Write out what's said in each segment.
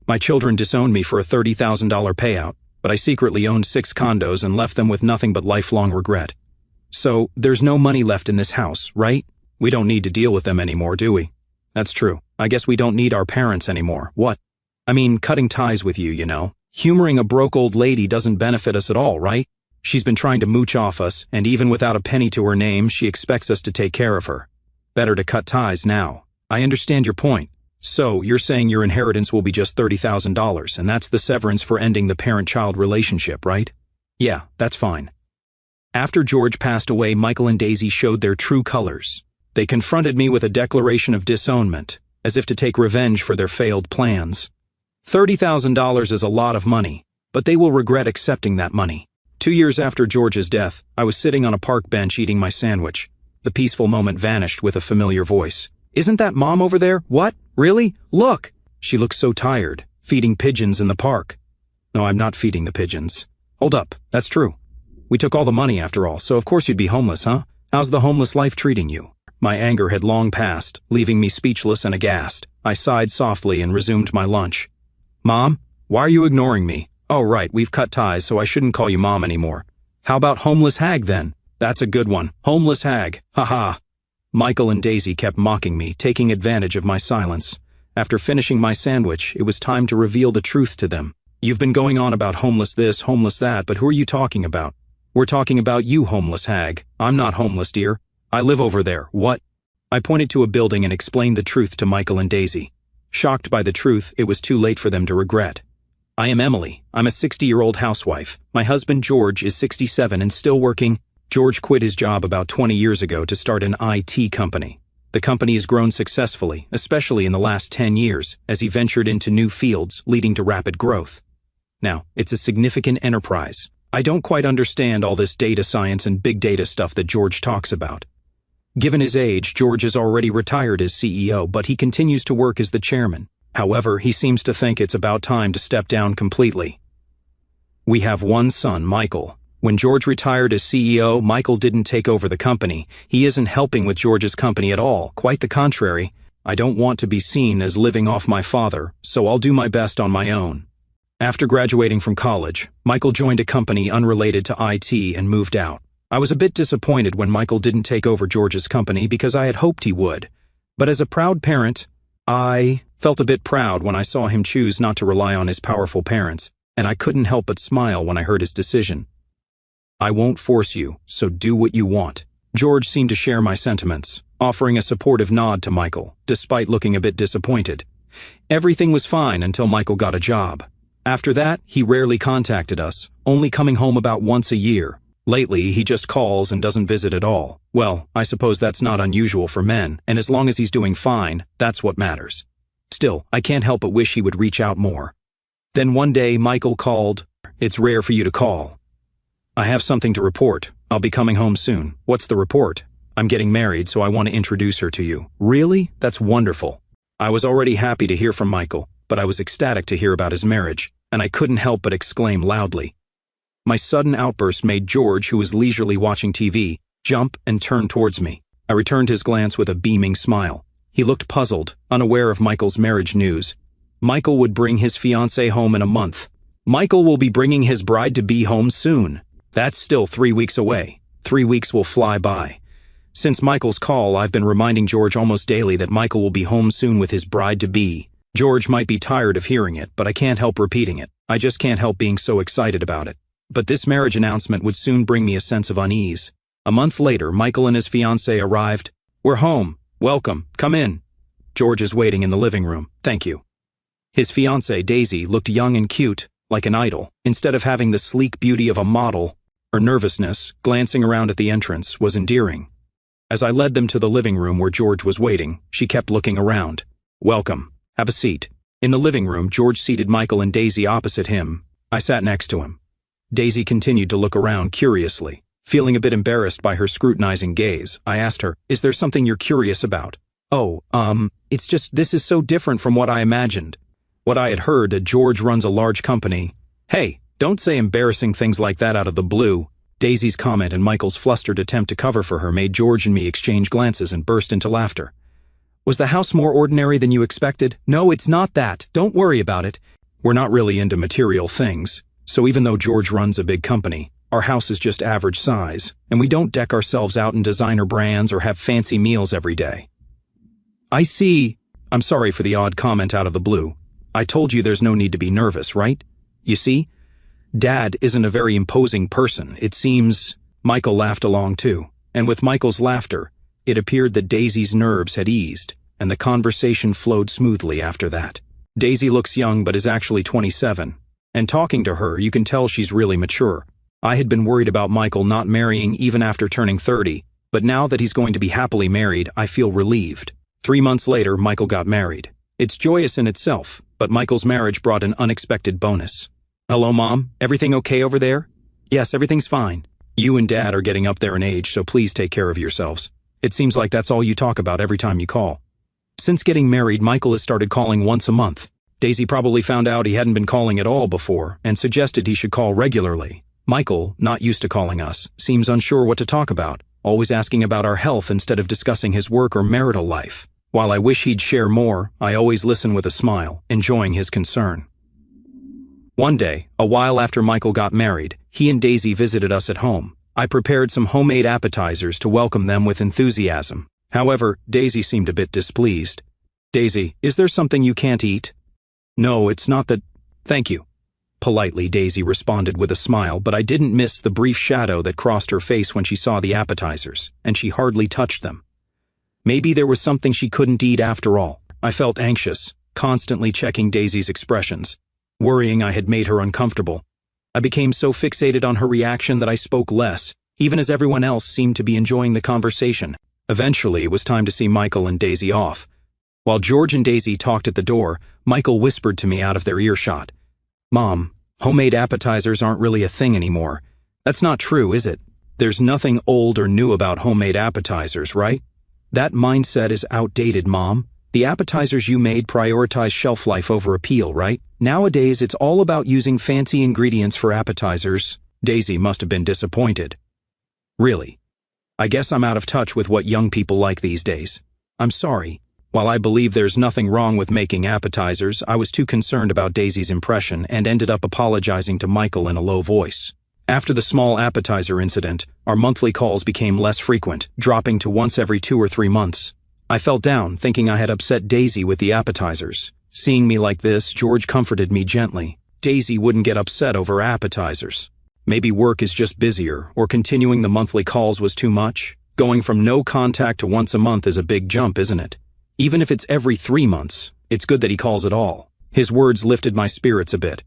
My children disowned me for a $30,000 payout, but I secretly owned 6 condos and left them with nothing but lifelong regret. So, there's no money left in this house, right? We don't need to deal with them anymore, do we? That's true. I guess we don't need our parents anymore. What? I mean, cutting ties with you, you know. Humoring a broke old lady doesn't benefit us at all, right? She's been trying to mooch off us, and even without a penny to her name, she expects us to take care of her. Better to cut ties now. I understand your point. So, you're saying your inheritance will be just $30,000, and that's the severance for ending the parent-child relationship, right? Yeah, that's fine. After George passed away, Michael and Daisy showed their true colors. They confronted me with a declaration of disownment, as if to take revenge for their failed plans. $30,000 is a lot of money, but they will regret accepting that money. 2 years after George's death, I was sitting on a park bench eating my sandwich. The peaceful moment vanished with a familiar voice. Isn't that Mom over there? What? Really? Look! She looks so tired, feeding pigeons in the park. No, I'm not feeding the pigeons. Hold up, that's true. We took all the money after all, so of course you'd be homeless, huh? How's the homeless life treating you? My anger had long passed, leaving me speechless and aghast. I sighed softly and resumed my lunch. Mom, why are you ignoring me? Oh right, we've cut ties, so I shouldn't call you Mom anymore. How about homeless hag then? That's a good one. Homeless hag. Ha. Michael and Daisy kept mocking me, taking advantage of my silence. After finishing my sandwich, it was time to reveal the truth to them. You've been going on about homeless this, homeless that, but who are you talking about? We're talking about you, homeless hag. I'm not homeless, dear. I live over there. What? I pointed to a building and explained the truth to Michael and Daisy. Shocked by the truth, it was too late for them to regret. I am Emily. I'm a 60-year-old housewife. My husband, George, is 67 and still working. George quit his job about 20 years ago to start an IT company. The company has grown successfully, especially in the last 10 years, as he ventured into new fields, leading to rapid growth. Now, it's a significant enterprise. I don't quite understand all this data science and big data stuff that George talks about. Given his age, George is already retired as CEO, but he continues to work as the chairman. However, he seems to think it's about time to step down completely. We have one son, Michael. When George retired as CEO, Michael didn't take over the company. He isn't helping with George's company at all, quite the contrary. I don't want to be seen as living off my father, so I'll do my best on my own. After graduating from college, Michael joined a company unrelated to IT and moved out. I was a bit disappointed when Michael didn't take over George's company because I had hoped he would. But as a proud parent, I felt a bit proud when I saw him choose not to rely on his powerful parents, and I couldn't help but smile when I heard his decision. I won't force you, so do what you want. George seemed to share my sentiments, offering a supportive nod to Michael, despite looking a bit disappointed. Everything was fine until Michael got a job. After that, he rarely contacted us, only coming home about once a year. Lately, he just calls and doesn't visit at all. Well, I suppose that's not unusual for men, and as long as he's doing fine, that's what matters. Still, I can't help but wish he would reach out more. Then one day, Michael called. It's rare for you to call. I have something to report. I'll be coming home soon. What's the report? I'm getting married, so I want to introduce her to you. Really? That's wonderful. I was already happy to hear from Michael, but I was ecstatic to hear about his marriage, and I couldn't help but exclaim loudly. My sudden outburst made George, who was leisurely watching TV, jump and turn towards me. I returned his glance with a beaming smile. He looked puzzled, unaware of Michael's marriage news. Michael would bring his fiancée home in a month. Michael will be bringing his bride-to-be home soon. That's still 3 weeks away. 3 weeks will fly by. Since Michael's call, I've been reminding George almost daily that Michael will be home soon with his bride-to-be. George might be tired of hearing it, but I can't help repeating it. I just can't help being so excited about it. But this marriage announcement would soon bring me a sense of unease. A month later, Michael and his fiancée arrived. We're home. Welcome. Come in. George is waiting in the living room. Thank you. His fiancée, Daisy, looked young and cute, like an idol. Instead of having the sleek beauty of a model, her nervousness, glancing around at the entrance, was endearing. As I led them to the living room where George was waiting, she kept looking around. Welcome. Have a seat. In the living room, George seated Michael and Daisy opposite him. I sat next to him. Daisy continued to look around curiously. Feeling a bit embarrassed by her scrutinizing gaze, I asked her, is there something you're curious about? Oh, it's just this is so different from what I imagined. What I had heard that George runs a large company. Hey, don't say embarrassing things like that out of the blue. Daisy's comment and Michael's flustered attempt to cover for her made George and me exchange glances and burst into laughter. Was the house more ordinary than you expected? No, it's not that. Don't worry about it. We're not really into material things, so even though George runs a big company, our house is just average size, and we don't deck ourselves out in designer brands or have fancy meals every day. I see. I'm sorry for the odd comment out of the blue. I told you there's no need to be nervous, right? You see, Dad isn't a very imposing person, it seems. Michael laughed along too, and with Michael's laughter, it appeared that Daisy's nerves had eased, and the conversation flowed smoothly after that. Daisy looks young but is actually 27, and talking to her, you can tell she's really mature. I had been worried about Michael not marrying even after turning 30, but now that he's going to be happily married, I feel relieved. 3 months later, Michael got married. It's joyous in itself, but Michael's marriage brought an unexpected bonus. Hello, Mom. Everything okay over there? Yes, everything's fine. You and Dad are getting up there in age, so please take care of yourselves. It seems like that's all you talk about every time you call. Since getting married, Michael has started calling once a month. Daisy probably found out he hadn't been calling at all before and suggested he should call regularly. Michael, not used to calling us, seems unsure what to talk about, always asking about our health instead of discussing his work or marital life. While I wish he'd share more, I always listen with a smile, enjoying his concern. One day, a while after Michael got married, he and Daisy visited us at home. I prepared some homemade appetizers to welcome them with enthusiasm. However, Daisy seemed a bit displeased. Daisy, is there something you can't eat? No, it's not that. Thank you. Politely, Daisy responded with a smile, but I didn't miss the brief shadow that crossed her face when she saw the appetizers, and she hardly touched them. Maybe there was something she couldn't eat after all. I felt anxious, constantly checking Daisy's expressions, worrying I had made her uncomfortable. I became so fixated on her reaction that I spoke less, even as everyone else seemed to be enjoying the conversation. Eventually, it was time to see Michael and Daisy off. While George and Daisy talked at the door, Michael whispered to me out of their earshot, "Mom, homemade appetizers aren't really a thing anymore. That's not true, is it? There's nothing old or new about homemade appetizers, right? That mindset is outdated, Mom. The appetizers you made prioritize shelf life over appeal, right? Nowadays, it's all about using fancy ingredients for appetizers." Daisy must have been disappointed. Really? I guess I'm out of touch with what young people like these days. I'm sorry. While I believe there's nothing wrong with making appetizers, I was too concerned about Daisy's impression and ended up apologizing to Michael in a low voice. After the small appetizer incident, our monthly calls became less frequent, dropping to once every 2 or 3 months. I felt down, thinking I had upset Daisy with the appetizers. Seeing me like this, George comforted me gently. Daisy wouldn't get upset over appetizers. Maybe work is just busier, or continuing the monthly calls was too much. Going from no contact to once a month is a big jump, isn't it? Even if it's every 3 months, it's good that he calls at all. His words lifted my spirits a bit.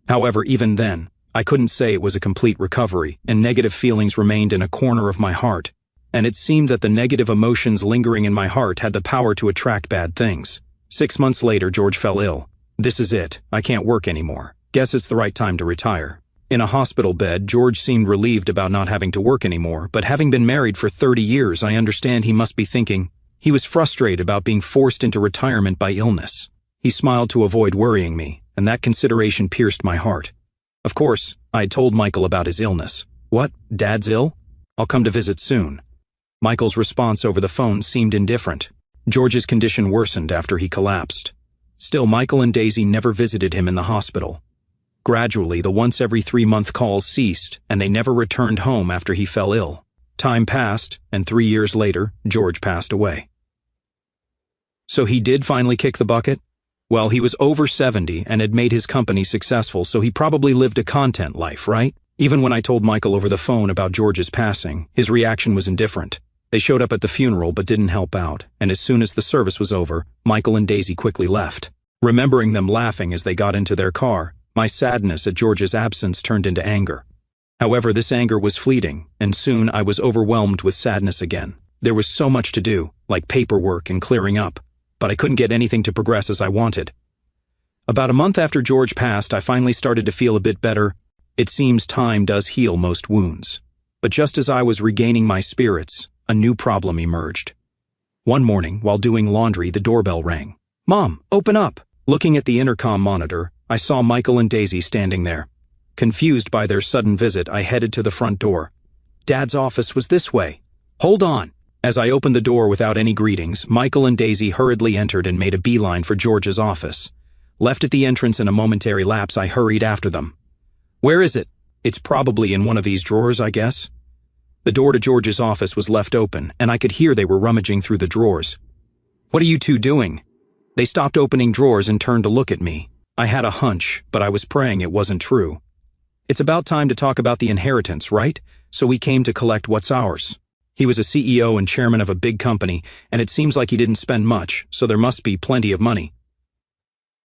However, even then, I couldn't say it was a complete recovery, and negative feelings remained in a corner of my heart. And it seemed that the negative emotions lingering in my heart had the power to attract bad things. 6 months later, George fell ill. This is it. I can't work anymore. Guess it's the right time to retire. In a hospital bed, George seemed relieved about not having to work anymore, but having been married for 30 years, I understand he must be thinking. He was frustrated about being forced into retirement by illness. He smiled to avoid worrying me, and that consideration pierced my heart. Of course, I had told Michael about his illness. What? Dad's ill? I'll come to visit soon. Michael's response over the phone seemed indifferent. George's condition worsened after he collapsed. Still, Michael and Daisy never visited him in the hospital. Gradually, the once every 3-month calls ceased, and they never returned home after he fell ill. Time passed, and 3 years later, George passed away. So he did finally kick the bucket? Well, he was over 70 and had made his company successful, so he probably lived a content life, right? Even when I told Michael over the phone about George's passing, his reaction was indifferent. They showed up at the funeral but didn't help out, and as soon as the service was over, Michael and Daisy quickly left. Remembering them laughing as they got into their car, my sadness at George's absence turned into anger. However, this anger was fleeting, and soon I was overwhelmed with sadness again. There was so much to do, like paperwork and clearing up, but I couldn't get anything to progress as I wanted. About a month after George passed, I finally started to feel a bit better. It seems time does heal most wounds. But just as I was regaining my spirits, a new problem emerged. One morning, while doing laundry, the doorbell rang. "Mom, open up!" Looking at the intercom monitor, I saw Michael and Daisy standing there. Confused by their sudden visit, I headed to the front door. Dad's office was this way. "Hold on." As I opened the door without any greetings, Michael and Daisy hurriedly entered and made a beeline for George's office. Left at the entrance in a momentary lapse, I hurried after them. Where is it? It's probably in one of these drawers, I guess. The door to George's office was left open, and I could hear they were rummaging through the drawers. What are you two doing? They stopped opening drawers and turned to look at me. I had a hunch, but I was praying it wasn't true. It's about time to talk about the inheritance, right? So we came to collect what's ours. He was a CEO and chairman of a big company, and it seems like he didn't spend much, so there must be plenty of money.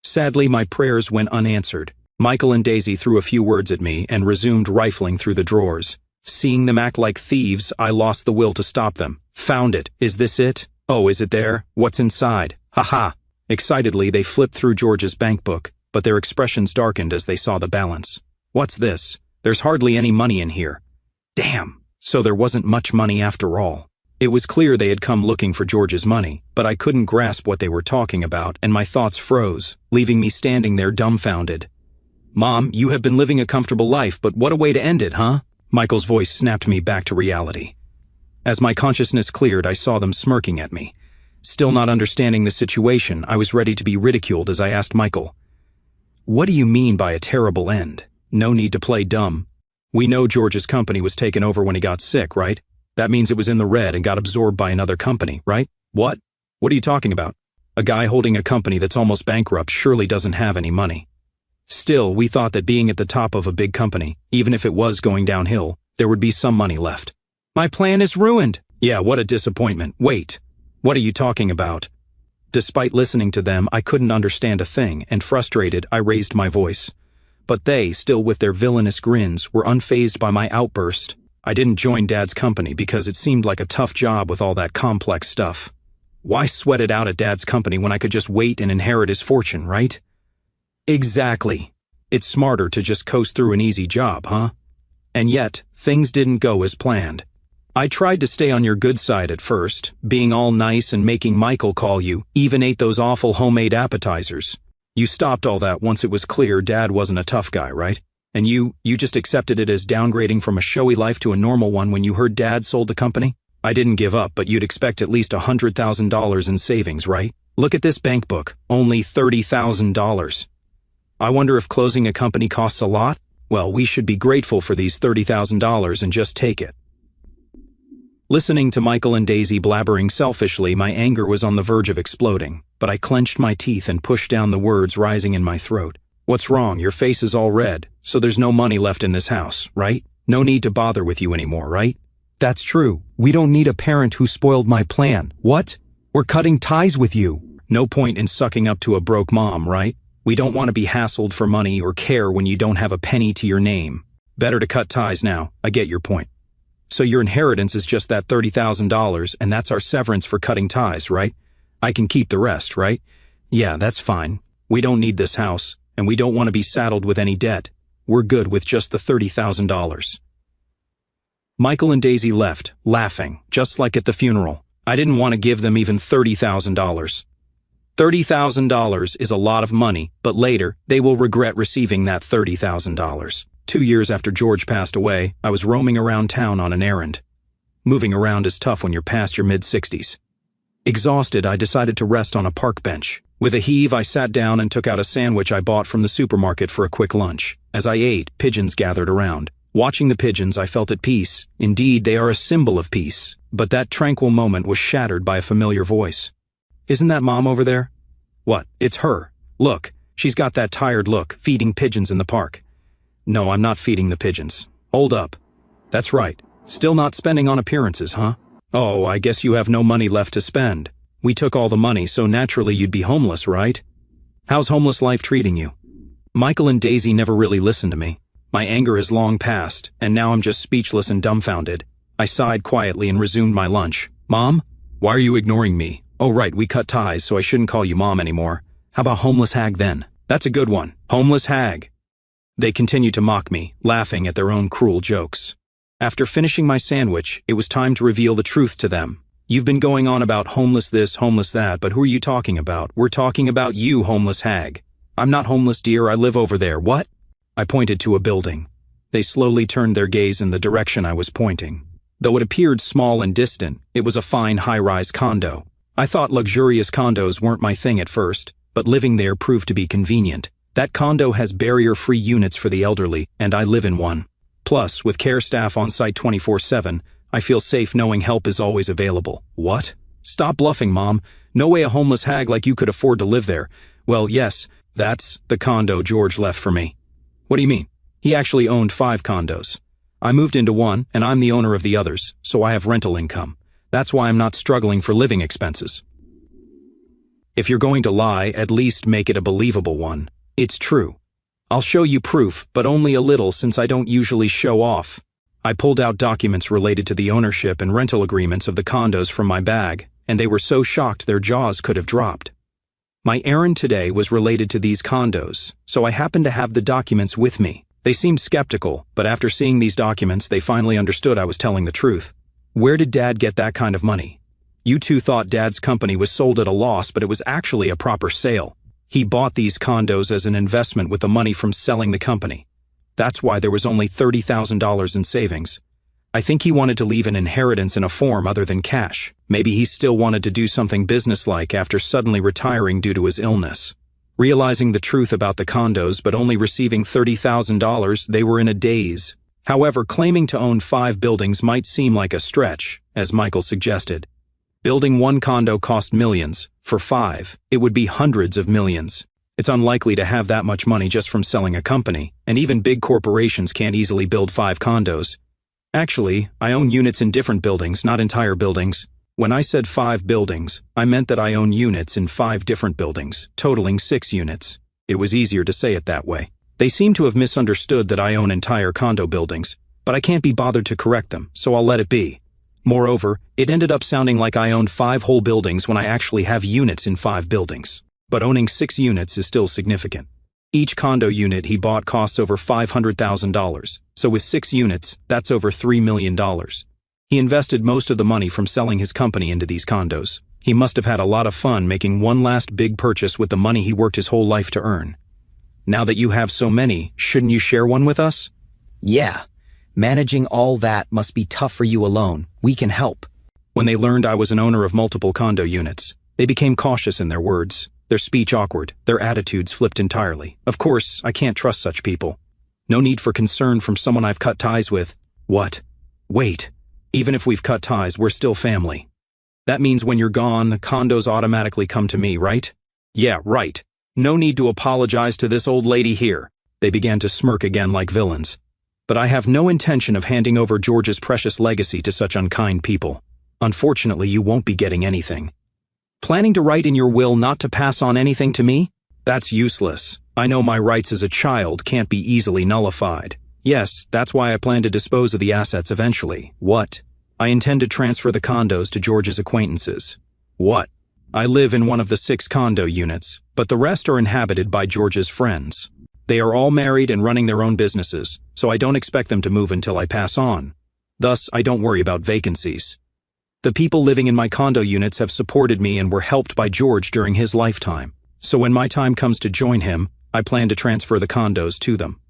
Sadly, my prayers went unanswered. Michael and Daisy threw a few words at me and resumed rifling through the drawers. Seeing them act like thieves, I lost the will to stop them. Found it. Is this it? Oh, is it there? What's inside? Ha-ha. Excitedly, they flipped through George's bank book, but their expressions darkened as they saw the balance. What's this? There's hardly any money in here. Damn. So there wasn't much money after all. It was clear they had come looking for George's money, but I couldn't grasp what they were talking about, and my thoughts froze, leaving me standing there dumbfounded. Mom, you have been living a comfortable life, but what a way to end it, huh? Michael's voice snapped me back to reality. As my consciousness cleared, I saw them smirking at me. Still not understanding the situation, I was ready to be ridiculed as I asked Michael, "What do you mean by a terrible end? No need to play dumb. We know George's company was taken over when he got sick, right? That means it was in the red and got absorbed by another company, right? What? What are you talking about? A guy holding a company that's almost bankrupt surely doesn't have any money. Still, we thought that being at the top of a big company, even if it was going downhill, there would be some money left. My plan is ruined. Yeah, what a disappointment. Wait. What are you talking about?" Despite listening to them, I couldn't understand a thing, and frustrated, I raised my voice. But they, still with their villainous grins, were unfazed by my outburst. I didn't join Dad's company because it seemed like a tough job with all that complex stuff. Why sweat it out at Dad's company when I could just wait and inherit his fortune, right? Exactly. It's smarter to just coast through an easy job, huh? And yet, things didn't go as planned. I tried to stay on your good side at first, being all nice and making Michael call you, even ate those awful homemade appetizers. You stopped all that once it was clear Dad wasn't a tough guy, right? And you just accepted it as downgrading from a showy life to a normal one when you heard Dad sold the company? I didn't give up, but you'd expect at least $100,000 in savings, right? Look at this bank book, only $30,000. I wonder if closing a company costs a lot? Well, we should be grateful for these $30,000 and just take it. Listening to Michael and Daisy blabbering selfishly, my anger was on the verge of exploding, but I clenched my teeth and pushed down the words rising in my throat. What's wrong? Your face is all red, so there's no money left in this house, right? No need to bother with you anymore, right? That's true. We don't need a parent who spoiled my plan. What? We're cutting ties with you. No point in sucking up to a broke mom, right? We don't want to be hassled for money or care when you don't have a penny to your name. Better to cut ties now. I get your point. So your inheritance is just that $30,000, and that's our severance for cutting ties, right? I can keep the rest, right? Yeah, that's fine. We don't need this house, and we don't want to be saddled with any debt. We're good with just the $30,000. Michael and Daisy left, laughing, just like at the funeral. I didn't want to give them even $30,000. $30,000 is a lot of money, but later, they will regret receiving that $30,000. 2 years after George passed away, I was roaming around town on an errand. Moving around is tough when you're past your mid-60s. Exhausted, I decided to rest on a park bench. With a heave, I sat down and took out a sandwich I bought from the supermarket for a quick lunch. As I ate, pigeons gathered around. Watching the pigeons, I felt at peace. Indeed, they are a symbol of peace. But that tranquil moment was shattered by a familiar voice. Isn't that Mom over there? What? It's her. Look, she's got that tired look, feeding pigeons in the park. No, I'm not feeding the pigeons. Hold up. That's right. Still not spending on appearances, huh? Oh, I guess you have no money left to spend. We took all the money, so naturally you'd be homeless, right? How's homeless life treating you? Michael and Daisy never really listened to me. My anger has long passed, and now I'm just speechless and dumbfounded. I sighed quietly and resumed my lunch. Mom? Why are you ignoring me? Oh right, we cut ties, so I shouldn't call you Mom anymore. How about homeless hag then? That's a good one. Homeless hag. They continued to mock me, laughing at their own cruel jokes. After finishing my sandwich, it was time to reveal the truth to them. You've been going on about homeless this, homeless that, but who are you talking about? We're talking about you, homeless hag. I'm not homeless, dear, I live over there. What? I pointed to a building. They slowly turned their gaze in the direction I was pointing. Though it appeared small and distant, it was a fine high-rise condo. I thought luxurious condos weren't my thing at first, but living there proved to be convenient. That condo has barrier-free units for the elderly, and I live in one. Plus, with care staff on site 24/7, I feel safe knowing help is always available. What? Stop bluffing, Mom. No way a homeless hag like you could afford to live there. Well, yes, that's the condo George left for me. What do you mean? He actually owned 5 condos. I moved into one, and I'm the owner of the others, so I have rental income. That's why I'm not struggling for living expenses. If you're going to lie, at least make it a believable one. It's true. I'll show you proof, but only a little since I don't usually show off. I pulled out documents related to the ownership and rental agreements of the condos from my bag, and they were so shocked their jaws could have dropped. My errand today was related to these condos, so I happened to have the documents with me. They seemed skeptical, but after seeing these documents, they finally understood I was telling the truth. Where did Dad get that kind of money? You two thought Dad's company was sold at a loss, but it was actually a proper sale. He bought these condos as an investment with the money from selling the company. That's why there was only $30,000 in savings. I think he wanted to leave an inheritance in a form other than cash. Maybe he still wanted to do something businesslike after suddenly retiring due to his illness. Realizing the truth about the condos but only receiving $30,000, they were in a daze. However, claiming to own 5 buildings might seem like a stretch, as Michael suggested. Building one condo cost millions. For 5, it would be hundreds of millions. It's unlikely to have that much money just from selling a company, and even big corporations can't easily build 5 condos. Actually, I own units in different buildings, not entire buildings. When I said 5 buildings, I meant that I own units in 5 different buildings, totaling 6 units. It was easier to say it that way. They seem to have misunderstood that I own entire condo buildings, but I can't be bothered to correct them, so I'll let it be. Moreover, it ended up sounding like I owned 5 whole buildings when I actually have units in 5 buildings. But owning 6 units is still significant. Each condo unit he bought costs over $500,000, so with 6 units, that's over $3 million. He invested most of the money from selling his company into these condos. He must have had a lot of fun making one last big purchase with the money he worked his whole life to earn. Now that you have so many, shouldn't you share one with us? Yeah. Managing all that must be tough for you alone. We can help. When they learned I was an owner of multiple condo units, they became cautious in their words, their speech awkward, their attitudes flipped entirely. Of course, I can't trust such people. No need for concern from someone I've cut ties with. What? Wait. Even if we've cut ties, we're still family. That means when you're gone, the condos automatically come to me, right? Yeah, right. No need to apologize to this old lady here. They began to smirk again like villains. But I have no intention of handing over George's precious legacy to such unkind people. Unfortunately, you won't be getting anything. Planning to write in your will not to pass on anything to me? That's useless. I know my rights as a child can't be easily nullified. Yes, that's why I plan to dispose of the assets eventually. What? I intend to transfer the condos to George's acquaintances. What? I live in one of the 6 condo units, but the rest are inhabited by George's friends. They are all married and running their own businesses, so I don't expect them to move until I pass on. Thus, I don't worry about vacancies. The people living in my condo units have supported me and were helped by George during his lifetime. So when my time comes to join him, I plan to transfer the condos to them.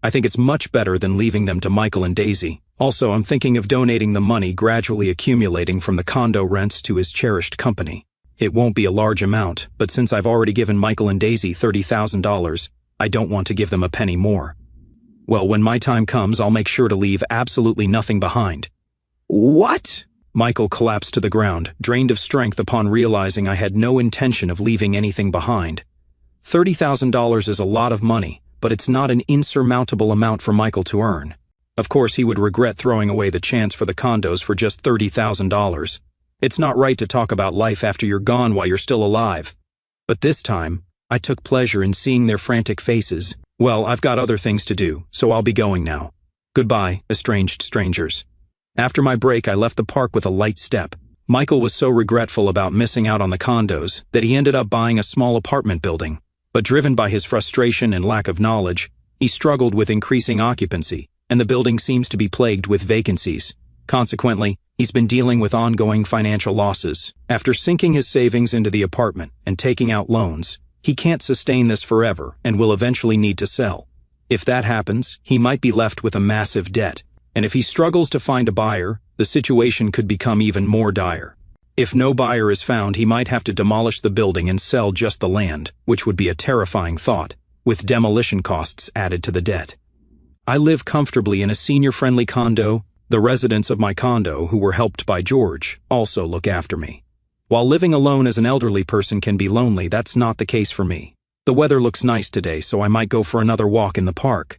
I think it's much better than leaving them to Michael and Daisy. Also, I'm thinking of donating the money gradually accumulating from the condo rents to his cherished company. It won't be a large amount, but since I've already given Michael and Daisy $30,000, I don't want to give them a penny more. Well, when my time comes, I'll make sure to leave absolutely nothing behind. What? Michael collapsed to the ground, drained of strength upon realizing I had no intention of leaving anything behind. $30,000 is a lot of money, but it's not an insurmountable amount for Michael to earn. Of course, he would regret throwing away the chance for the condos for just $30,000. It's not right to talk about life after you're gone while you're still alive. But this time, I took pleasure in seeing their frantic faces. Well, I've got other things to do, so I'll be going now. Goodbye, estranged strangers. After my break, I left the park with a light step. Michael was so regretful about missing out on the condos that he ended up buying a small apartment building. But driven by his frustration and lack of knowledge, he struggled with increasing occupancy, and the building seems to be plagued with vacancies. Consequently, he's been dealing with ongoing financial losses. After sinking his savings into the apartment and taking out loans, he can't sustain this forever and will eventually need to sell. If that happens, he might be left with a massive debt. And if he struggles to find a buyer, the situation could become even more dire. If no buyer is found, he might have to demolish the building and sell just the land, which would be a terrifying thought, with demolition costs added to the debt. I live comfortably in a senior-friendly condo. The residents of my condo, who were helped by George, also look after me. While living alone as an elderly person can be lonely, that's not the case for me. The weather looks nice today, so I might go for another walk in the park.